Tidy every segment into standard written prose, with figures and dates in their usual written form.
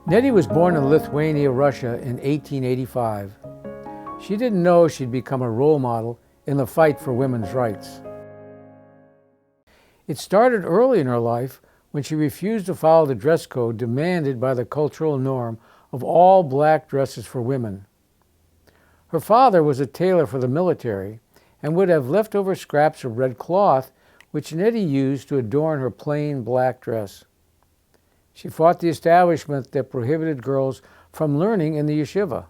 Nettie was born in Lithuania, Russia in 1885. She didn't know she'd become a role model in the fight for women's rights. It started early in her life when she refused to follow the dress code demanded by the cultural norm of all black dresses for women. Her father was a tailor for the military and would have leftover scraps of red cloth which Nettie used to adorn her plain black dress. She fought the establishment that prohibited girls from learning in the yeshiva.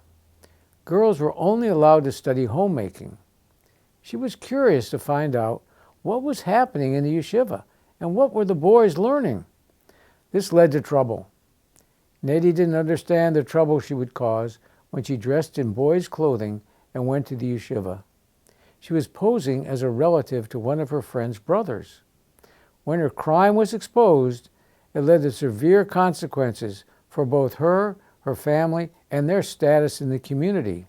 Girls were only allowed to study homemaking. She was curious to find out what was happening in the yeshiva and what were the boys learning. This led to trouble. Nettie didn't understand the trouble she would cause when she dressed in boys' clothing and went to the yeshiva. She was posing as a relative to one of her friend's brothers. When her crime was exposed, it led to severe consequences for both her family, and their status in the community.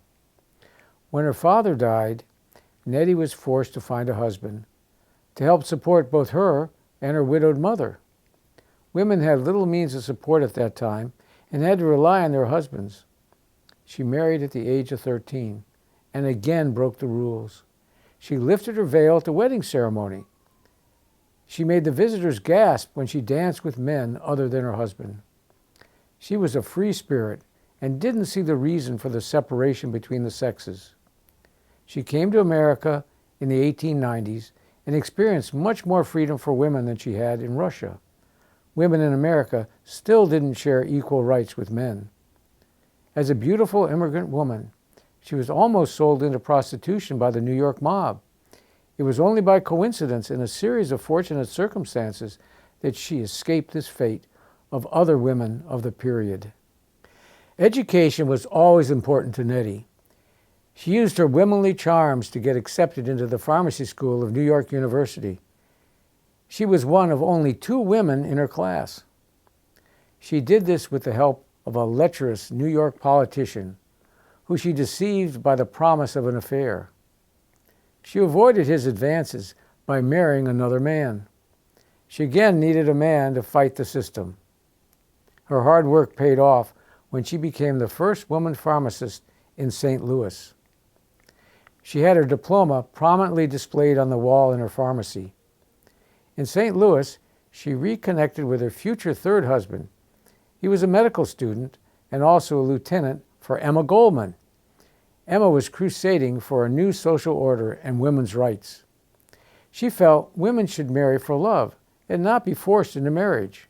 When her father died, Nettie was forced to find a husband to help support both her and her widowed mother. Women had little means of support at that time and had to rely on their husbands. She married at the age of 13 and again broke the rules. She lifted her veil at the wedding ceremony. She made the visitors gasp when she danced with men other than her husband. She was a free spirit and didn't see the reason for the separation between the sexes. She came to America in the 1890s and experienced much more freedom for women than she had in Russia. Women in America still didn't share equal rights with men. As a beautiful immigrant woman, she was almost sold into prostitution by the New York mob. It was only by coincidence in a series of fortunate circumstances that she escaped this fate of other women of the period. Education was always important to Nettie. She used her womanly charms to get accepted into the pharmacy school of New York University. She was one of only 2 women in her class. She did this with the help of a lecherous New York politician who she deceived by the promise of an affair. She avoided his advances by marrying another man. She again needed a man to fight the system. Her hard work paid off when she became the first woman pharmacist in St. Louis. She had her diploma prominently displayed on the wall in her pharmacy. In St. Louis, she reconnected with her future third husband. He was a medical student and also a lieutenant for Emma Goldman. Emma was crusading for a new social order and women's rights. She felt women should marry for love and not be forced into marriage.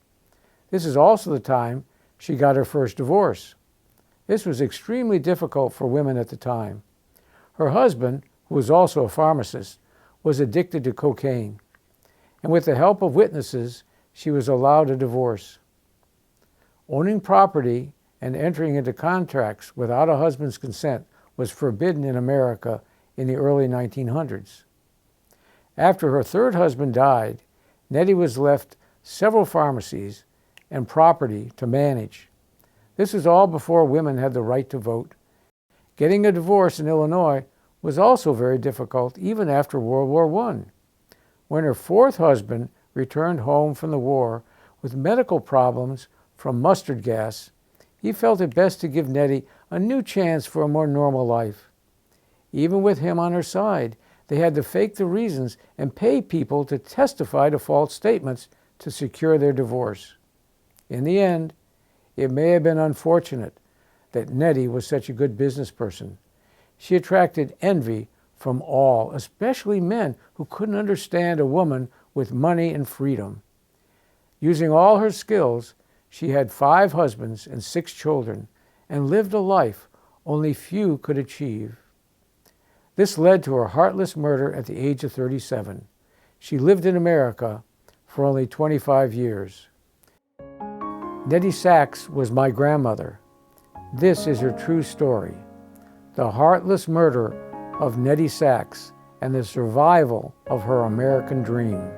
This is also the time she got her first divorce. This was extremely difficult for women at the time. Her husband, who was also a pharmacist, was addicted to cocaine, and with the help of witnesses, she was allowed a divorce. Owning property and entering into contracts without a husband's consent was forbidden in America in the early 1900s. After her third husband died, Nettie was left several pharmacies and property to manage. This was all before women had the right to vote. Getting a divorce in Illinois was also very difficult even after World War I. When her fourth husband returned home from the war with medical problems from mustard gas, he felt it best to give Nettie a new chance for a more normal life. Even with him on her side, they had to fake the reasons and pay people to testify to false statements to secure their divorce. In the end, it may have been unfortunate that Nettie was such a good business person. She attracted envy from all, especially men who couldn't understand a woman with money and freedom. Using all her skills, she had 5 husbands and 6 children and lived a life only few could achieve. This led to her heartless murder at the age of 37. She lived in America for only 25 years. Nettie Sachs was my grandmother. This is her true story. The heartless murder of Nettie Sachs and the survival of her American dream.